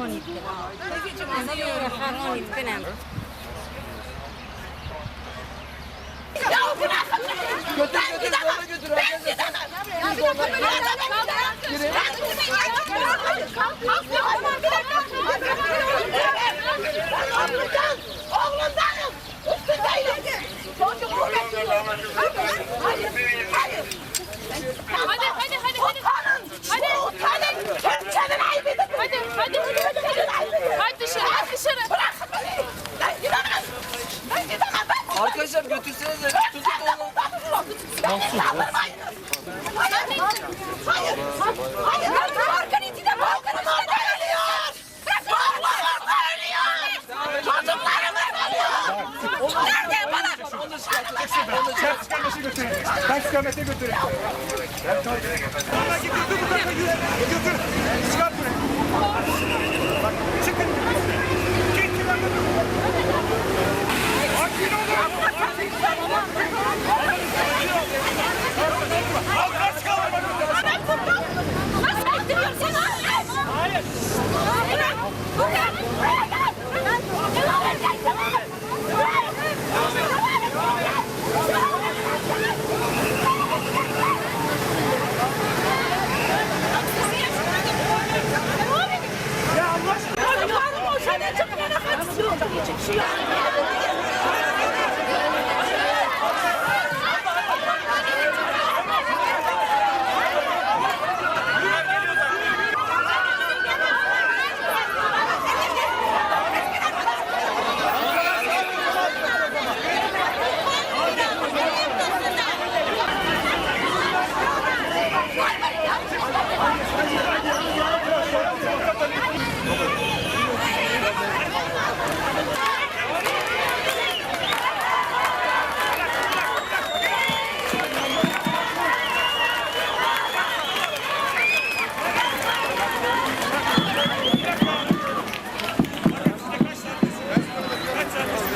Harman ipten. Harman ipten. Ya bırakın beni. Götür Ben götür gidemem. götür götür. Ben gidemem. Ya bir dakika beni gidemem. Oğlundanım. Üstündeyim. Çocuğumu bekliyorum. Hayır. Hadi. Utanın. Utanın. Türkçenin ayıbıdır. Hadi. Hadi dışarı. Bırakın beni. Ben gidemem. Ben gidemem. Arkadaşlar götürsenize. Tutun onu. Hayır. Balkan içinde Balkan'ın orada ölüyor. Balkan'ın ölüyor. Çocuklarımız ölüyor. Nerede bana? Onu çıkart. Çıkarması götürün. Ben çıkarmete götüreyim. Götür bu tarafa götür. Çıkart buraya. Bak çıkın. Git kenarda dur. Sakin olun. Al kaç kalma. Nasıl ettiriyorsun sen? Hayır. Ya Allah aşkına. Çocuklarım o şeyden çıkmayana kaçıyor.